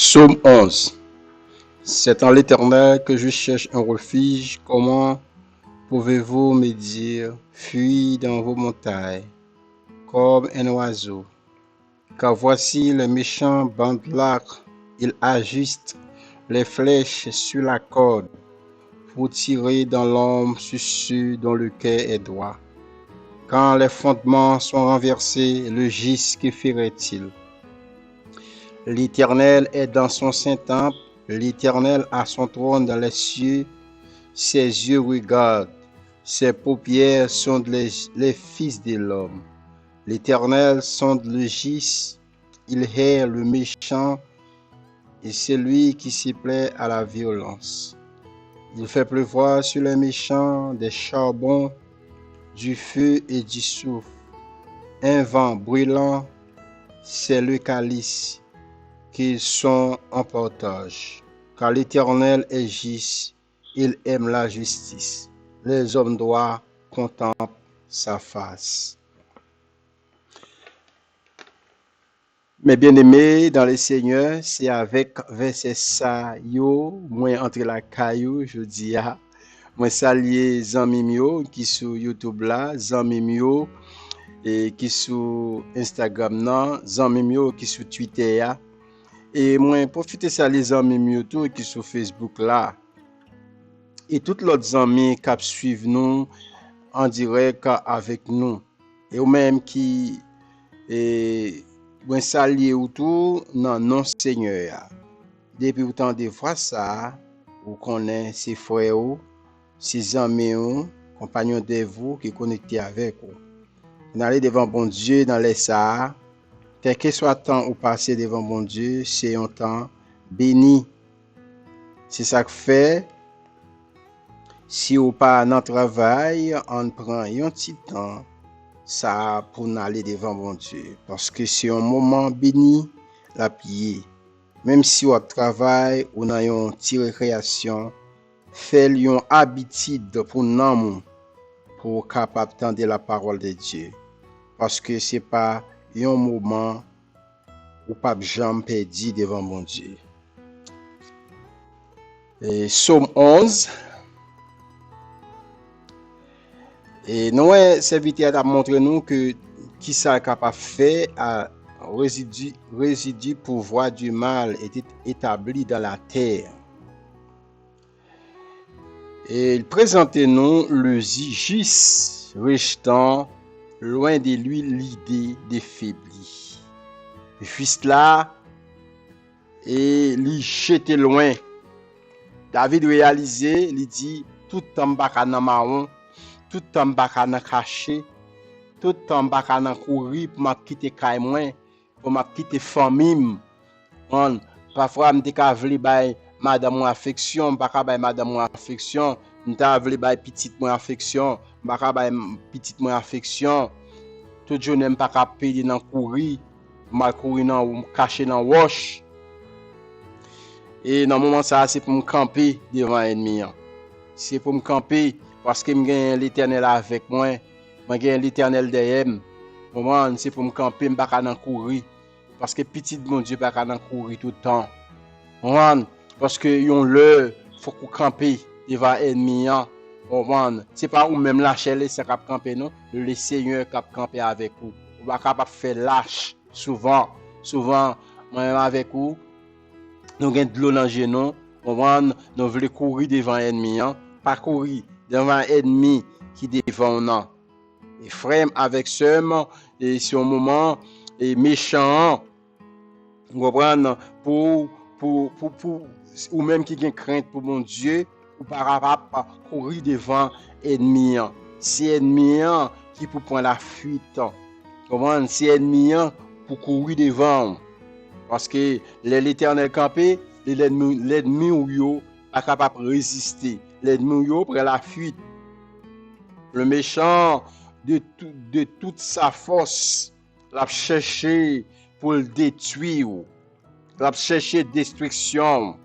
Psaume 11. C'est en l'Éternel que je cherche un refuge. Comment pouvez-vous me dire, fuis dans vos montagnes, comme un oiseau? Car voici le méchant bande l'arc, il ajuste les flèches sur la corde pour tirer dans l'homme sur ceux dont le cœur est droit. Quand les fondements sont renversés, le gis, que ferait-il? L'Éternel est dans son saint temple, l'Éternel a son trône dans les cieux, ses yeux regardent, ses paupières sondent les fils de l'homme. L'Éternel sonde le gis, il hait le méchant et celui qui s'y plaît à la violence. Il fait pleuvoir sur les méchants des charbons, du feu et du soufre. Un vent brûlant, c'est le calice qu'ils sont en partage. Car l'Éternel est juste, il aime la justice. Les hommes droits contemplent sa face. Mes bien-aimés dans le Seigneur, c'est avec verset ça yo, moi entre la caillou, je dis à moi saluer zanmi yo qui sur YouTube là, zanmi yo et qui sur Instagram nan, zanmi yo qui sur Twitter ya. Et moi profiter ça les amis yo tout qui sur Facebook là. Et toutes les amis qui suivent nous en direct avec nous. Et ou même qui moi saluer ou tout non non Seigneur. Depuis autant de fois ça, vous connaissez ces frères, ces amis, compagnons de vous qui connectés avec vous. Vous allez devant bon Dieu dans les ça. Quel que soit le temps où passer devant bon Dieu, c'est un temps béni. C'est ça que fait. Si vous pas dans le travail, on prend un petit temps ça pour aller devant bon Dieu. Parce que c'est un moment béni, la prière. Même si vous travaillez ou dans une petite récréation, faites une habitude pour nous, pour capable d'entendre la parole de Dieu. Parce que c'est pas un moment où pas jamais perdu devant mon Dieu. Et Psaume 11. Et nous, serviteur a montré nous que qui ça capable faire à résidu pouvoir du mal était établi dans la terre. Et il présentait nous le gis restant loin de lui l'idée d'affaibli. Le fils là et lui jeté loin. David réalisé, il dit tout temps bakana marron, tout temps bakana caché, tout temps bakana courir pour m'a quitter kay moi, pour m'a quitter famille. Parfois m'te ka vle bay madame mon affection, pas ka bay madame mon affection, m'ta vle bay petite mon affection, pas ka bay petite mon affection. Tout journée m'pa ka payer dans courir, m'a courir dans ou cacher dans roche. Et dans moment ça c'est pour me camper devant ennemi. C'est pour me camper parce que m'gagne l'Éternel avec moi, m'gagne l'Éternel derrière. Moment c'est pour me camper, m'pa ka nan courir parce que petit mon Dieu pas ka nan courir tout le temps. Moment parce que yon l'heure faut qu'on camper devant ennemi. Moment c'est pas ou même lâcher les ça cap camper non, le Seigneur cap camper avec vous. Ou pas capable faire lâche souvent moi avec vous. Nous avons de l'eau dans le genou, nous voulons courir devant l'ennemi, pas courir devant l'ennemi qui devant nous. Et frère avec seulement, et c'est un moment méchant, vous comprenez, pour ou même qui a crainte pour mon Dieu, ou pas courir devant l'ennemi. C'est l'ennemi qui peut prendre la fuite. Vous comprenez, c'est l'ennemi pour courir devant. Parce que l'Éternel campé, l'ennemi ou yo pas capable de résister. L'ennemi ou yo prend la fuite. Le méchant de toute sa force l'a cherché pour le détruire. L'a cherché destruction.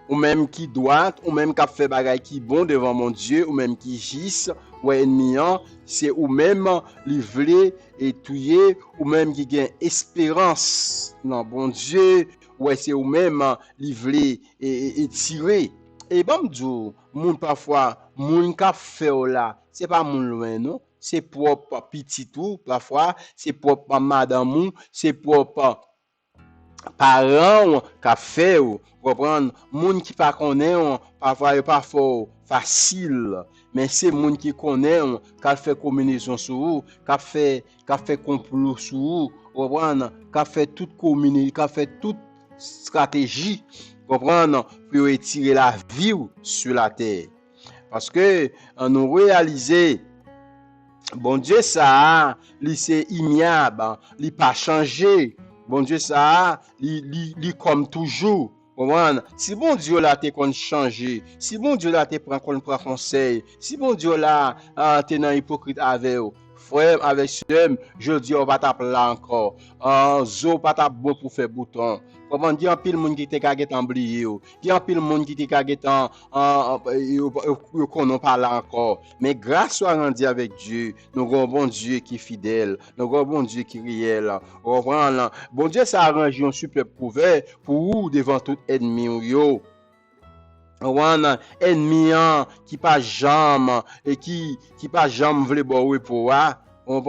ou même qui droite, ou même qui fait bagay qui bon devant mon Dieu, ou même qui gisse, ou ennemi, c'est ou même livré et touillé, ou même qui gagne espérance dans bon Dieu, ou c'est ou même livré et tiré. Et bon, Dieu, moun parfois, moun ka fait là, c'est pas moun loin, non? C'est propre petit tout, parfois, c'est propre madame, c'est propre parents qu'a fait ou comprendre moun qui pas connaît parfois pas fort facile mais c'est moun qui connaît qu'a fait combinaison sur qu'a fait complot sur comprendre qu'a fait toute communication qu'a fait toute stratégie comprendre pour retirer la vie sur la terre parce que on nous réaliser bon Dieu ça lui c'est immuable il pas changé. Bon Dieu ça li comme toujours. Si bon Dieu là te kon changer, si bon Dieu là te prend conseil, si bon Dieu là te nan hypocrite avec ou, frère avec sœur, je dis on va taper là encore. Zo pas tap bon pour faire bouton. Comment dire en pile monde qui te kage tan oublié ou, qui en pile monde qui te kage tan yo konon pas là encore. Mais grâce soit rendue avec Dieu, nous avons bon Dieu qui est fidèle, nous avons bon Dieu qui est réel. Bon Dieu ça arrange un super couvert pour vous devant tout ennemi yo. Ennemi qui pas jambe et qui pas jambe veut boire pour on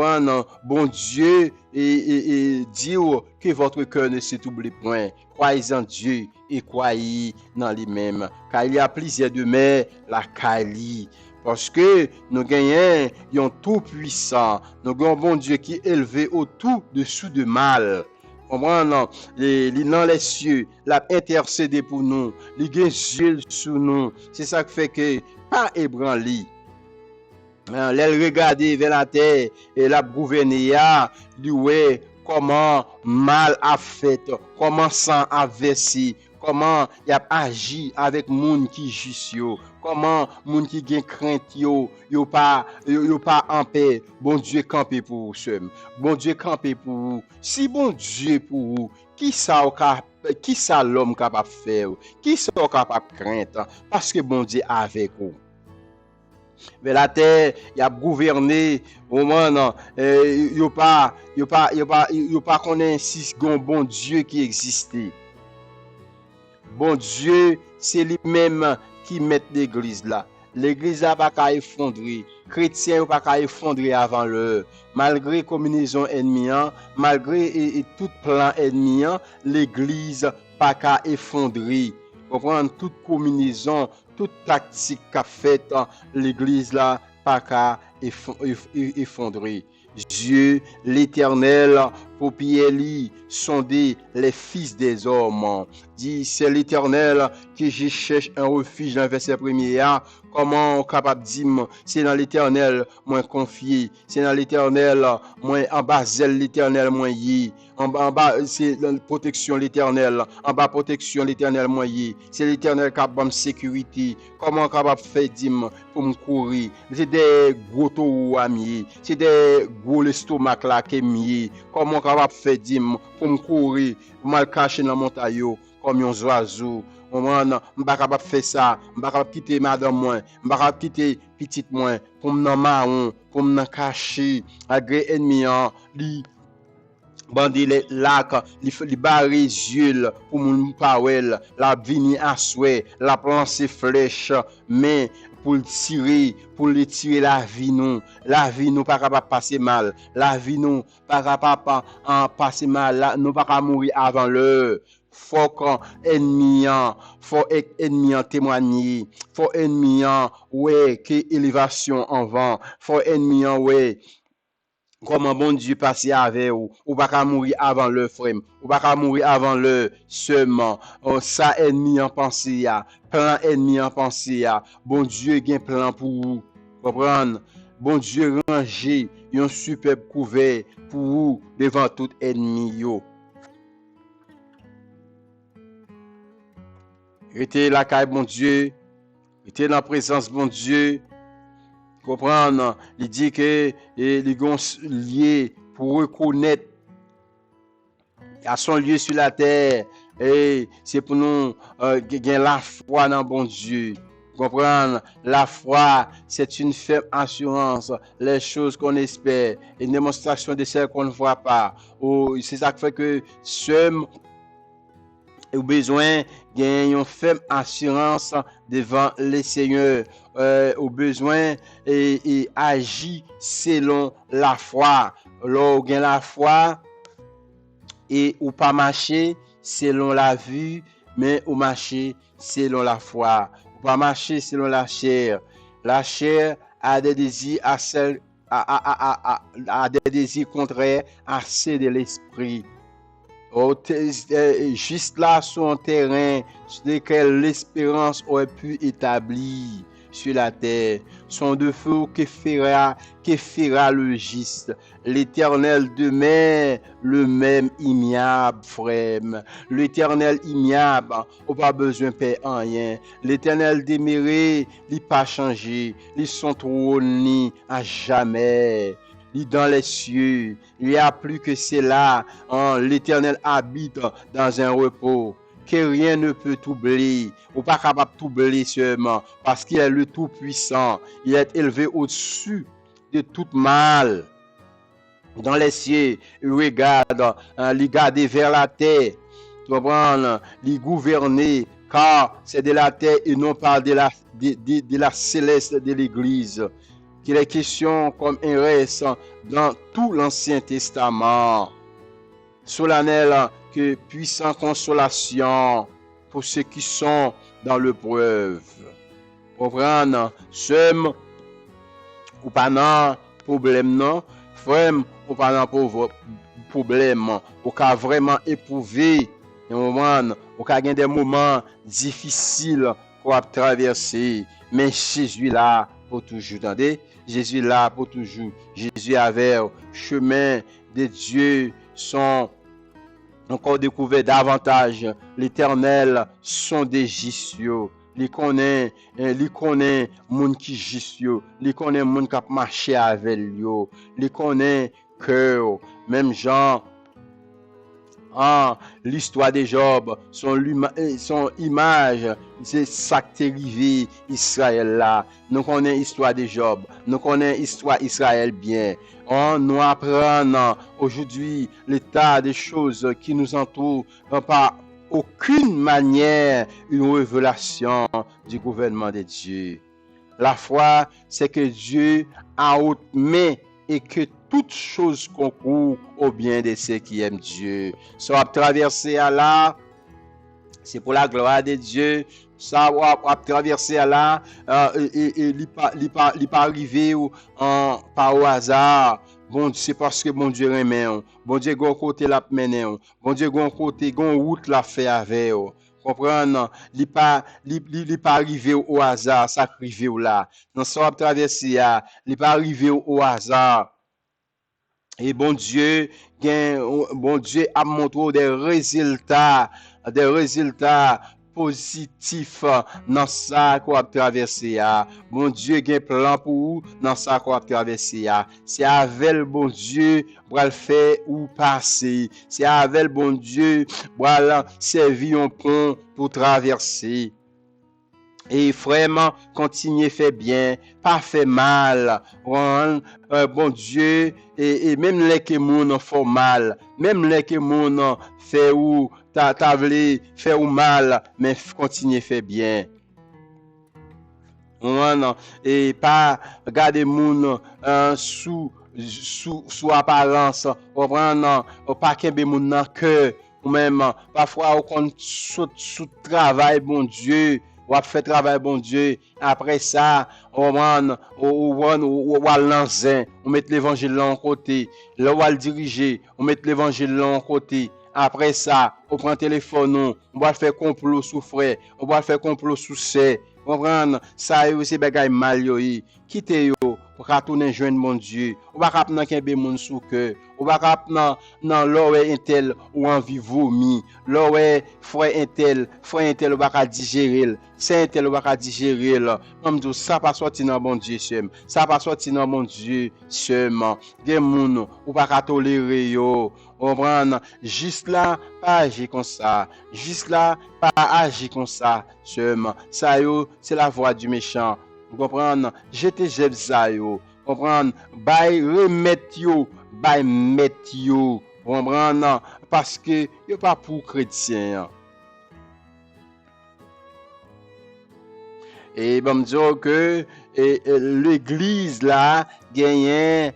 bon Dieu et dire que votre cœur ne s'oublie point. Croyez en Dieu et croyez dans lui-même. Car il y a plusieurs demain la Kali. Parce que nous gagnons un tout puissant. Nous avons un bon Dieu qui est élevé au-dessous de mal. Comprendre dans les cieux, l'a intercédé pour nous, il gagne yeux sur nous. C'est ça qui fait que pas ébranlé. Elle regarder vers la terre et la gouverner lui ouais comment mal a fait, comment sang a versé, comment il a agi avec moun qui juste yo, comment moun qui gen crainte yo pas en paix. Bon Dieu campé pour vous seul. Bon Dieu campé pour vous. Si bon Dieu pour vous, qui ça l'homme capable faire? Qui ça capable craindre parce que bon Dieu avec vous. Mais la terre, il a gouverné au moment il pas connaît si bon Dieu qui existait. Bon Dieu, c'est lui-même qui met l'église là. L'église n'a pas qu'à effondrer. Chrétiens pas qu'à effondrer avant l'heure. Malgré combinaison ennemie, malgré tout plan ennemi, l'église pas qu'à effondrer. Comprendre toute combinaison, toute tactique qu'a faite l'église là pas qu'à effondrer. Dieu l'Éternel pour Pierre sonder les fils des hommes. Dit c'est l'Éternel que je cherche un refuge dans le verset 1er. Comment on capable dire c'est dans l'Éternel moi confié, c'est dans l'Éternel moi en bas l'Éternel moi y. En bas c'est la protection l'Éternel, en bas protection l'Éternel moi y. C'est l'Éternel qui a bonne sécurité. Comment capable faire dire pour me courir. C'est des gros taux amis, c'est des gros l'estomac là qui mi. Comment capable faire dire pour me courir, mal caché dans montagne comme un oiseau. On m'pa capable faire ça, m'pa capable quitter madame moi, m'pa capable quitter petite moi pour m'en marron, pour m'en cacher agré ennemi li bandi les lacs, li barre yeux pour moun pa wel, la vini à souhait, la lancer flèche mais pour tirer, pour les tirer la vie nous pas capable passer mal, la vie nous pas capable passer mal, nous pas capable mourir avant l'heure. Faut qu'ennemi témoigner, faut ennemi ouais que élévation en vent, faut ennemi ouais comment bon Dieu passer avec ou pas mourir avant le frère, ou pas mourir avant le seulement. Ça ennemi en pensée ya, plan ennemi en pensée ya. Bon Dieu gen plan pour vous. Comprendre? Bon Dieu ranger un superbe couvert pour vous devant tout ennemi yo. Restez la caille bon Dieu, restez dans la présence bon Dieu. Comprendre, il dit que les gens liés pour reconnaître à son lieu sur la terre, Et c'est pour nous gagner la foi dans bon Dieu. Comprendre, la foi, c'est une ferme assurance, les choses qu'on espère, une démonstration de celles qu'on ne voit pas. C'est ça qui fait que sommes au besoin gagner une ferme assurance devant le Seigneur. Au besoin et agir selon la foi. Là, gain la foi et ou pas marcher selon la vue, mais ou marcher selon la foi. Ou pas marcher selon la chair. La chair a des désirs a des désirs contraires à ceux de l'esprit. Juste là sur un terrain sur lequel l'espérance aurait pu établir sur la terre. Son de feu que fera le juste. L'Éternel demeure le même immuable, frère. L'Éternel immuable, on pas besoin de payer rien. L'Éternel demeuré, il pas changé. Ils sont trônés à jamais. Dans les cieux, il n'y a plus que cela. L'Éternel habite dans un repos que rien ne peut troubler, ou pas capable de troubler seulement, parce qu'il est le Tout-Puissant. Il est élevé au-dessus de tout mal. Dans les cieux, il regarde vers la terre, tu comprends, il gouverne, car c'est de la terre et non pas de la céleste de l'Église. Qu'il est question comme un reste dans tout l'Ancien Testament. Solennel que puissante consolation pour ceux qui sont dans l'épreuve. Comprendre, sommes ou pas dans problème non, frère ou pas dans problème, ou qu'a vraiment éprouvé un moment, ou qu'a gagné des moments difficiles qu'on a traversé, mais Jésus là pour toujours, attendez, Jésus là pour toujours. Jésus avait chemin de Dieu sont encore découvert davantage l'Éternel son des Jisio. Il connaît moun qui Jisio, il connaît moun qui a marché avec lui, il connaît cœur, même Jean. L'histoire de Job, son image, c'est ça qui est arrivé Israël là. Nous connaissons l'histoire de Job, nous connaissons l'histoire d'Israël bien. Nous apprenons aujourd'hui l'état des choses qui nous entourent par aucune manière une révélation du gouvernement de Dieu. La foi, c'est que Dieu a haute main et que toute chose concourt au bien de ceux qui aiment Dieu. Ça va traverser à là, c'est pour la gloire de Dieu. Ça va traverser à là, il pas arriver par au hasard. Bon, c'est parce que bon Dieu aime. Bon Dieu gon côté la mener. Bon Dieu gon côté gon route la fait avec. Comprendre, il pas arrivé au hasard, ça arrivé là. Dans ça va traverser à, il pas arrivé au hasard. Et bon Dieu a montré des résultats positifs dans ça qu'on a traversé. Bon Dieu a un plan pour vous dans ça qu'on a traversé. C'est avec le bon Dieu pour le faire ou passer. C'est avec le bon Dieu pour servir un pont pour traverser. Et vraiment, continuer fait bien, pas fait mal. Bon Dieu, et même les que moun font mal, même les que moun fait ou t'as voulu faire ou mal, mais continuer fait bien. Et pas garder moun sous apparence, pas kembe moun nan cœur, ou même parfois on sous travail bon Dieu. On a fait travail bon Dieu. Après ça, on met l'évangile là en côté. Là on va le diriger, on met l'évangile là en côté. Après ça, on prend le téléphone, on va faire complot sous frère, on va faire complot sous c'est. Comprendre ça c'est bagay mal yo. Quittez yo pour retourner joindre mon Dieu. On va prendre kembe moun sous cœur. Ou pas cap nan l'oreille un tel ou envie vomi. L'oreille frère un tel ou pas digérer. C'est un tel ou pas digérer. Comme dit ça pas sorti dans bon Dieu seul. Ça pas sorti dans bon Dieu seulement. Des moun ou pas tolérer yo. On prend juste là pas agir comme ça. Juste là pas agir comme ça seulement. Ça yo c'est la voix du méchant. Vous comprenez? Jeter ça yo. Comprendre bay remettre yo bay mettre yo comprendre parce que yo pas pour chrétien et bon me dire que l'église là gagne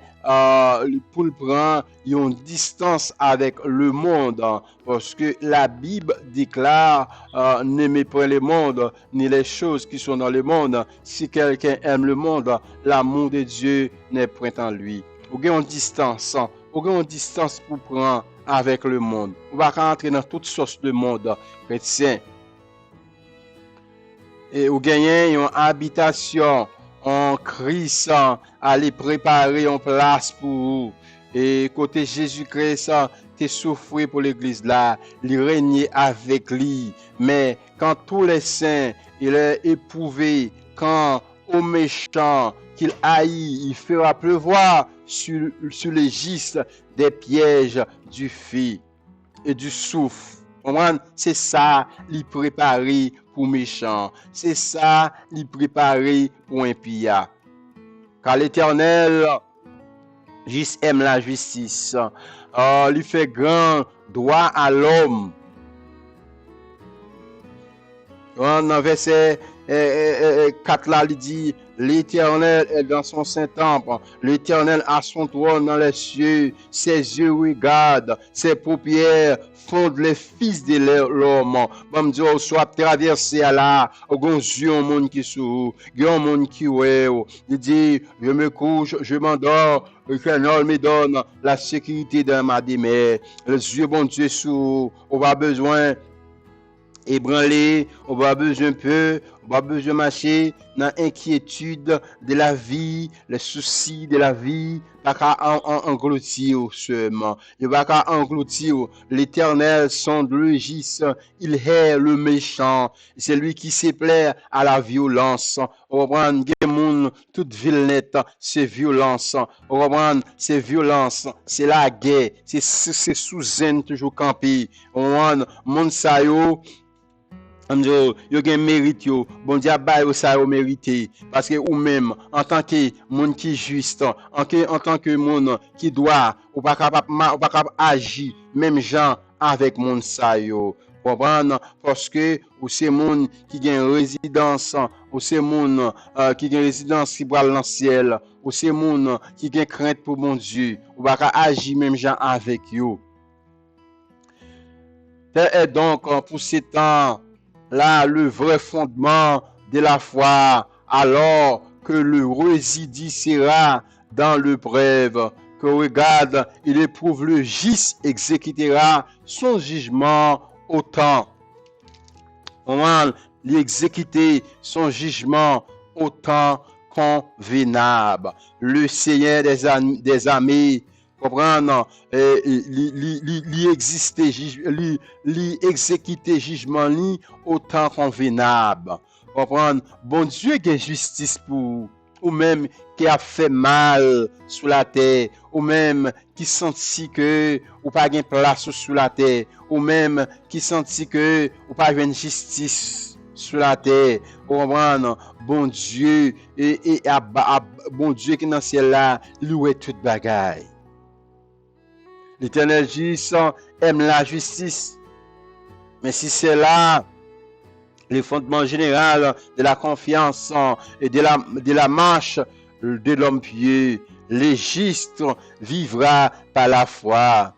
pour le prendre une distance avec le monde parce que la Bible déclare n'aimez pas le monde ni les choses qui sont dans le monde. Si quelqu'un aime le monde, l'amour de Dieu n'est point en lui. Vous avez une distance pour prendre avec le monde. On va rentrer dans toutes sortes de monde chrétien. Et vous gagnez une habitation en Christ, aller préparer une place pour vous. Et côté Jésus-Christ, tu souffres pour l'église là, il règne avec lui. Mais quand tous les saints, il est éprouvé, quand au méchant qu'il haït, il fera pleuvoir sur les gistes des pièges du feu et du souffle. C'est ça, il préparé pour méchant. C'est ça, il préparé pour impie. Car l'Éternel juste aime la justice. Il fait grand droit à l'homme. Dans verset 4 là, il dit l'Éternel est dans son saint temple, l'Éternel a son trône dans les cieux, ses yeux regardent, ses paupières fondent les fils de l'homme. Bon Dieu, soit traversé à là, au yeux un monde qui sous, un monde qui ouais, il dit je me couche, je m'endors, le Seigneur me donne la sécurité dans ma demeure. Les yeux bon Dieu sous, on va besoin ébranlé, on va besoin peu, on va besoin marcher dans l'inquiétude de la vie, les soucis de la vie, pas qu'à engloutir seulement. Il va qu'à engloutir l'Éternel sonde le gis, il hait le méchant, c'est lui qui se plaît à la violence. On va prendre toute vilnette, c'est violence. On va prendre c'est violence, c'est la guerre, c'est sous-zen toujours campé. On va monde ça yo yo gen mérite yo bon Dieu ba yo ça yo mérité parce que ou même en tant que monde qui juste en tant que monde qui doit ou pas capable agir même gens avec monde ça yo comprendre parce que ou c'est monde qui gagne résidence ou c'est monde qui gagne résidence qui va dans le ciel ou c'est monde qui gagne crainte pour mon Dieu ou pas agir même gens avec yo. Et donc pour ces temps là, le vrai fondement de la foi, alors que le résidu sera dans l'épreuve, que regarde, il éprouve le juste, exécutera son jugement au temps. Comment l'exécuter son jugement au temps convenable. Le Seigneur des armées, comprendre, exécuter jugement li autant convenable. Comprendre, bon Dieu qui a justice pour ou même qui a fait mal sous la terre, ou même qui sentit que ou pas gain place sous la terre, ou même qui sentit que ou pas une justice sur la terre. Comprendre, bon Dieu et bon Dieu qui dans le ciel là, louer toute bagaille. L'Éternel juste aime la justice. Mais si c'est là le fondement général de la confiance et de la marche de l'homme pieux, le juste vivra par la foi.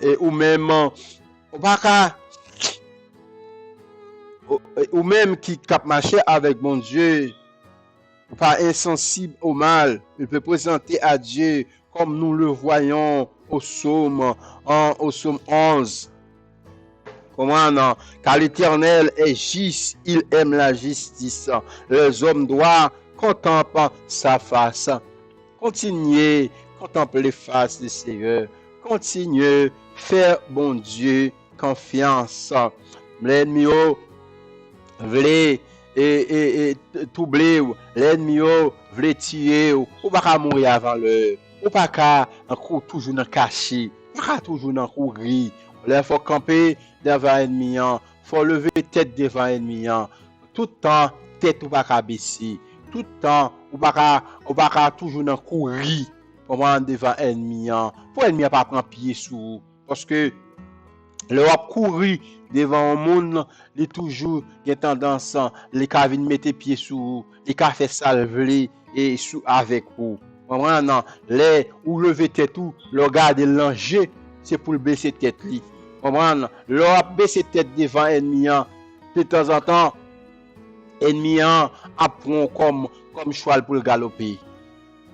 Et ou même qui cap marcher avec mon Dieu, pas insensible au mal, il peut présenter à Dieu comme nous le voyons au psaume 11. Comment non? Car l'Éternel est juste, il aime la justice. Les hommes doivent contempler sa face. Continuez contempler face du Seigneur. Continue, faire bon Dieu confiance. L'ennemi vle troubler ou, l'ennemi vle tuer ou pas mourir avant l'heure. Ou pas qu'à toujours dans caché, pas toujours dans courir. Là faut camper devant l'ennemi, faut lever tête devant l'ennemi. Tout le temps tête ou pas qu'à baisser. Tout le temps ou pas qu'à toujours dans courir devant l'ennemi. Pour l'ennemi pas prendre pied sous parce que le wap courir devant un monde, il toujours a tendance, les ka vinn mettre pied sous, les ka fait salver et sous avec vous. Vraiment, les ou lever tête ou, le regarder l'enjeu, c'est pour baisser tête li. Vraiment, le wap baisser tête devant ennemi, de temps en temps, ennemi apprend comme cheval pour le galoper.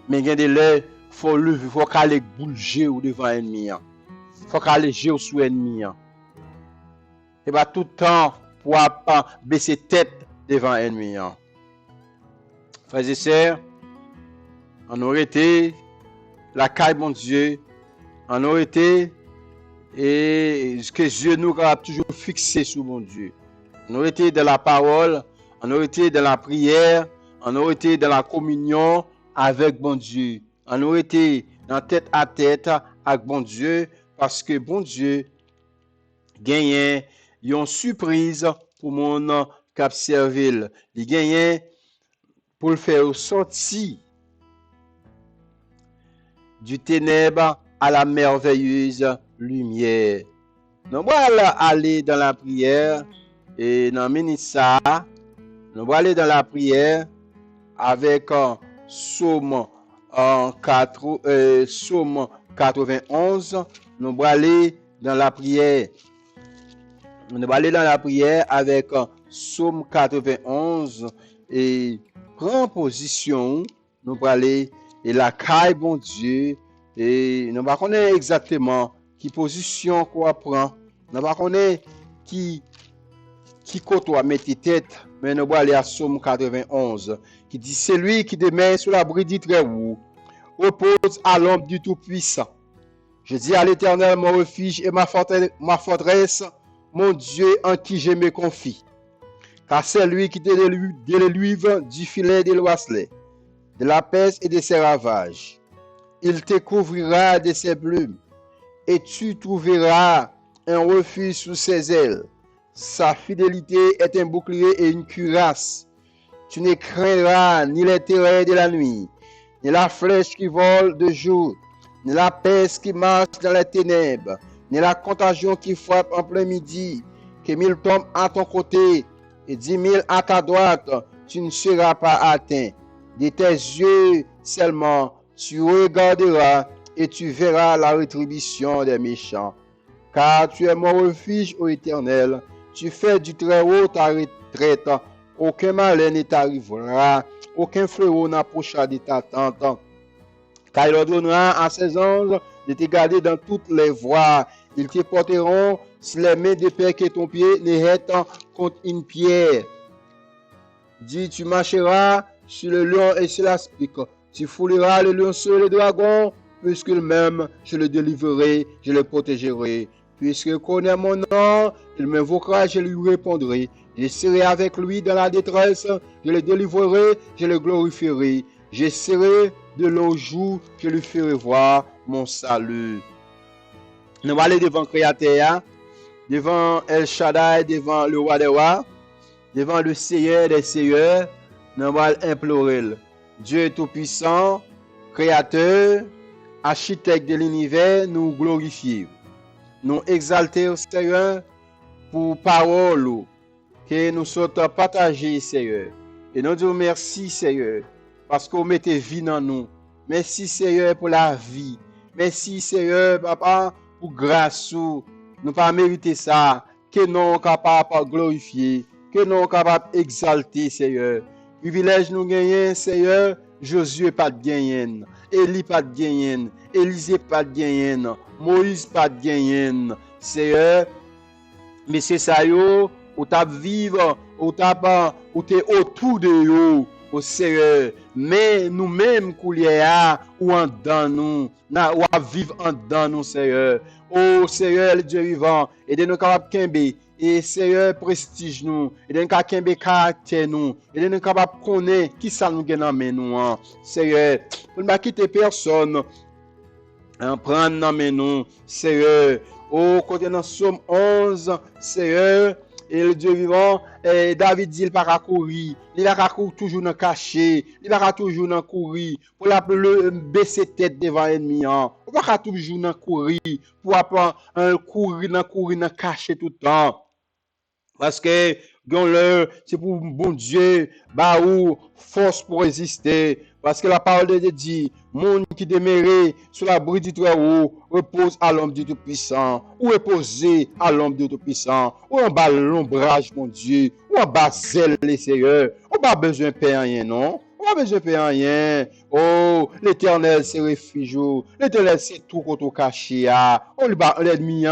Mais il y a des lèvres, faut lever, faut caler bouger ou devant ennemi. Faut caler géo sous ennemi. Et pas tout le temps pour pas baisser tête devant l'ennemi. Frères et sœurs, on aurait été la caille bon Dieu, on aurait été et que Dieu nous a toujours fixé sur mon Dieu. On aurait été dans la parole, on aurait été dans la prière, on aurait été dans la communion avec bon Dieu. On aurait été dans tête à tête avec bon Dieu parce que bon Dieu gagne une surprise pour mon cap servil. Il gagne pour le faire sortir du ténèbre à la merveilleuse lumière. Nous allons aller dans la prière et dans ça, nous allons aller dans la prière avec Psaume 91. Nous allons aller dans la prière. On va aller dans la prière avec Psaume 91 et prendre position. Nous allons aller et la caille bon Dieu et nous va connaître exactement qui position qu'on prend. Nous va connaître qui côté mettre tête, mais nous allons aller à Psaume 91 qui dit celui qui demeure sous l'abri du Très-Haut repose à l'ombre du Tout-Puissant. Je dis à l'Éternel mon refuge et ma forteresse, mon Dieu en qui je me confie. Car c'est lui qui te délivre du filet de l'oiselet, de la peste et de ses ravages. Il te couvrira de ses plumes, et tu trouveras un refuge sous ses ailes. Sa fidélité est un bouclier et une cuirasse. Tu ne craindras ni les terreurs de la nuit, ni la flèche qui vole de jour, ni la peste qui marche dans les ténèbres, ni la contagion qui frappe en plein midi. Que 1000 tombent à ton côté et 10 000 à ta droite, tu ne seras pas atteint. De tes yeux seulement, tu regarderas et tu verras la rétribution des méchants. Car tu es mon refuge, ô Éternel, tu fais du Très-Haut ta retraite. Aucun malheur ne t'arrivera, aucun fléau n'approchera de ta tente. Car il ordonnera à ses anges de te garder dans toutes les voies. Ils te porteront sur les mains de peur que ton pied ne heurte contre une pierre. Dis, tu marcheras sur le lion et sur l'aspic. Tu fouleras le lionceau et le dragon, puisque même je le délivrerai, je le protégerai. Puisqu'il connaît mon nom, il m'invoquera, je lui répondrai. Je serai avec lui dans la détresse, je le délivrerai, je le glorifierai. Je serai de longs jours, je lui ferai voir mon salut. Nous allons aller devant le Créateur, devant El Shaddai, devant le roi des rois, devant le Seigneur des seigneurs. Nous allons implorer. Dieu tout-puissant, Créateur, architecte de l'univers, nous glorifions. Nous exaltons, Seigneur, pour parole que nous sommes partagés, Seigneur. Et nous disons merci, Seigneur, parce que vous mettez vie dans nous. Merci, Seigneur, pour la vie. Merci, Seigneur, Papa, pour grâce. Nous pas mériter ça. Que nous sommes capables de glorifier. Que nous sommes capables d'exalter, Seigneur. Privilège nous gagnons, Seigneur. Josué pas de gagner. Élie pas de gagner. Élisée pas de gagner. Moïse pas de gagner. Seigneur, mais c'est ça, yo, ou t'as vivre, ou t'es autour de yo, au Seigneur, mais nous-mêmes coulier ou en dans nous, ou à vivre en dans nous, Seigneur. Oh Seigneur, le Dieu vivant, aidez-nous capables de kembe, et Seigneur, prestige nous, aidez-nous capables de caractère nous, aidez-nous capables de connaître qui ça nous gagne dans nous, Seigneur, pour ne pas quitter personne, prendre dans nous, Seigneur. Oh, côté dans Somme 11, Seigneur, et le Dieu vivant, David dit, il va pas courir, il va courir toujours dans caché, il va toujours dans courir, pour la baisser tête devant l'ennemi, il va toujours dans courir, pour apprendre courir dans caché tout le temps. Parce que, c'est pour bon Dieu, bah ou force pour résister. Parce que la parole de Dieu dit, monde qui demeure sur l'abri du Très-Haut repose à l'homme du Tout-Puissant, ou reposer à l'homme du Tout-Puissant, ou en bas l'ombrage, mon Dieu, ou en bas zèle les seigneurs. On n'a pas besoin de payer rien, non? On n'a pas besoin de payer rien. Oh, l'Éternel, c'est refuge. L'Éternel, c'est tout qu'on caché. Oh, l'ennemi,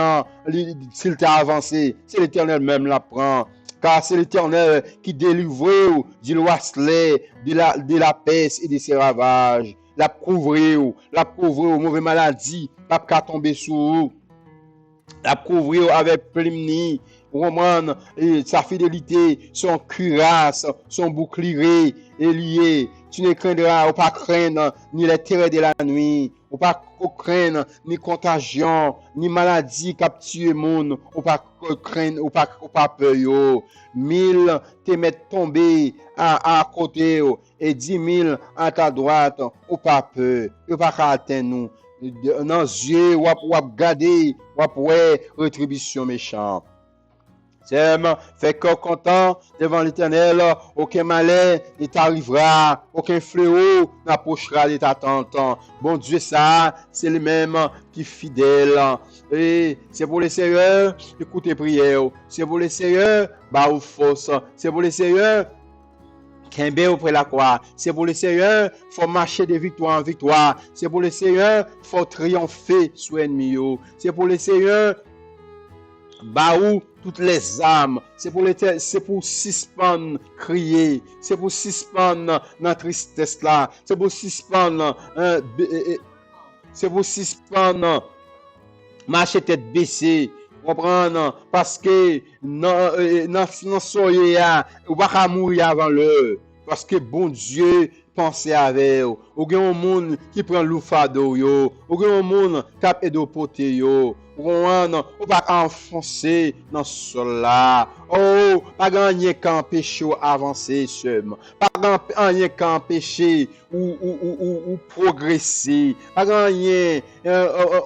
s'il t'a avancé, c'est l'Éternel même la prend. Car c'est l'Éternel qui délivre du loiselet, de la peste et de ses ravages. La couvrir aux mauvaises maladies, pas tomber sur vous. La couvrir avec plimni, Roman, sa fidélité, son cuirasse, son bouclier est lié. Tu ne craindras ou pas craindre ni les terreurs de la nuit, ou pas craindre ni contagion, ni maladie capture monde, ou pas craindre ou pas peur yo. 1000 te mettent tomber à côté et 10 000 à ta droite, ou pas peur, ou pas atteindre nous. Dans les yeux, ou regarder, ou rétribution méchante. C'est fait que content devant l'Éternel, aucun malheur ne t'arrivera, aucun fléau n'approchera de ta tente. Bon Dieu, ça, c'est le même qui est fidèle. Et c'est pour les Seigneurs, écoutez prière. C'est pour les Seigneurs, bah ou force. C'est pour les Seigneurs, Kembe auprès la croix. C'est pour le Seigneur, faut marcher de victoire en victoire. C'est pour le Seigneur, faut triompher sur l'ennemi. C'est pour le Seigneur, baou toutes les âmes. C'est pour suspendre crier. C'est pour suspendre dans tristesse là. C'est pour suspendre marcher tête baissée. Comprendre parce que non soyez ou pas mourir avant l'heure parce que bon Dieu pensez avec ou un monde qui prend l'oufado yo ou un monde tape de poté yo ou pas enfoncer dans sol là oh pas gagner qu'en péché avancer seulement pas gagner qu'en péché ou progresser pas gagner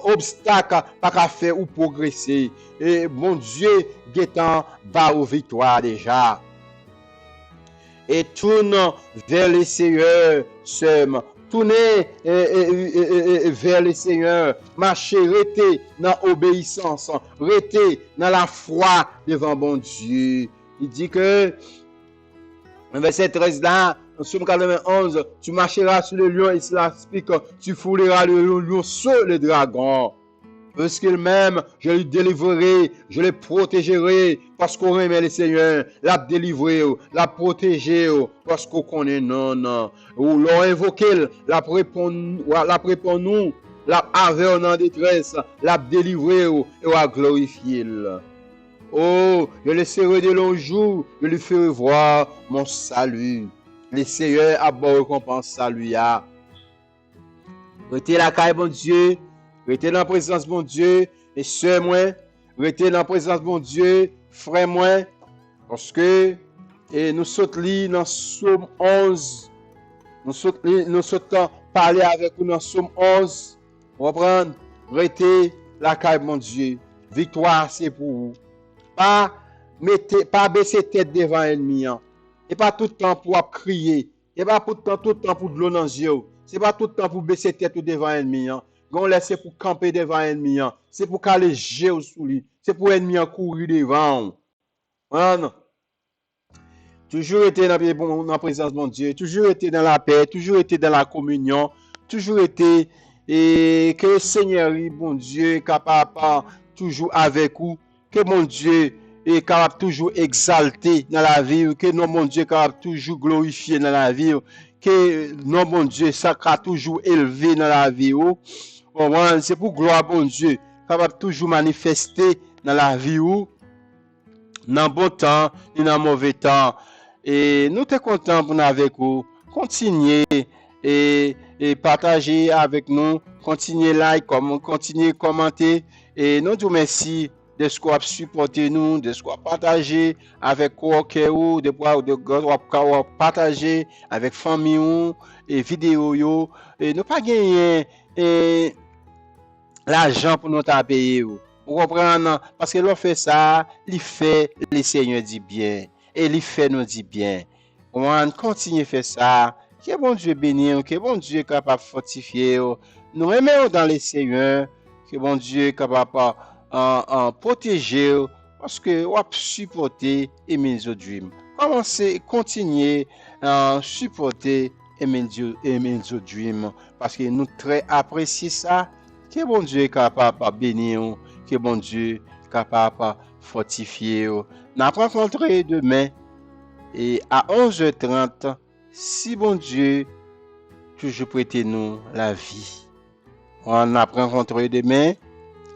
obstacle pas qu'à faire ou progresser et bon Dieu guettant va aux victoires déjà et tourne vers le Seigneur seul. Tournez vers le Seigneur. Marchez, restez dans l'obéissance. Restez dans la foi devant bon Dieu. Il dit que, verset 13 là, en Somme 91, tu marcheras sur le lion et cela explique, tu fouleras le lion sur le dragon. Parce qu'il m'aime, je le délivrerai, je le protégerai, parce qu'on aime le Seigneur, l'a délivré, l'a protégé, parce qu'on connaît non. Ou l'on invoque, l'a répond nous, l'a avait en détresse, l'a délivré, et l'a glorifié. Oh, je le serai de longs jours, je lui ferai voir mon salut. Le Seigneur a bon récompense salut. Restez la caille, bon Dieu. Restez dans la présence de mon Dieu, et sœurs moi, restez dans la présence de mon Dieu, frère moi, parce que nous sommes dans Somme 11, nous sommes parler avec vous dans Somme 11, reprendre, restez la caille de mon Dieu, victoire c'est pour vous. Pas baisser tête devant l'ennemi, et pas tout le temps pour crier, et pas tout le temps pour de l'eau dans les yeux, c'est pas tout le temps pour baisser tête devant l'ennemi. On laisse pour camper devant l'ennemi, c'est pour caler géo sous lui, c'est pour l'ennemi courir devant. Toujours été dans la présence de mon Dieu, toujours été dans la paix, toujours été dans la communion, toujours été et que le Seigneur, bon Dieu, capable toujours avec vous, que mon Dieu est capable toujours exalter dans la vie, que non mon Dieu capable toujours glorifier dans la vie, que non mon Dieu ça toujours élevé dans la vie. C'est pour gloire bon Dieu capable toujours manifester dans la vie dans bon temps et dans mauvais temps. Et nous sommes contents pour nous avec vous. Continuez et partager avec nous, continuez like, continuez commenter et nous vous merci de ce qu'on a supporté nous, de ce qu'on a partagé avec vous, de partager avec famille et vidéo et nous pas gagner l'argent pour nous payer. Vous comprenez? Parce que l'on fait ça, il fait le Seigneur dit bien et il fait nous dit bien. On continue à faire ça. Que bon Dieu bénisse, que bon Dieu capable de fortifier. Nous aimons dans le Seigneur, que bon Dieu capable de protéger parce que on a supporté Emile Dream. Commencez, continuer à supporter Emile Dream parce que nous très apprécions ça. Que bon Dieu est capable de bénir, que bon Dieu est capable de fortifier. Nous allons rencontrer demain et à 11h30, si bon Dieu toujours prêter nous la vie. On a rencontré demain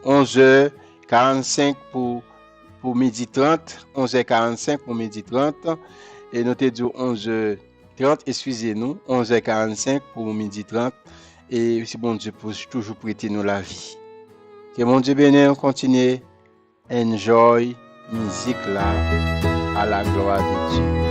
11h45 pour midi 30, 11h45 pour midi 30 et nous te dit 11h30, excusez-nous, 11h45 pour midi 30 et si bon Dieu pour toujours prêter nous la vie. Que mon Dieu bénisse, continue enjoy musique là à la gloire de Dieu.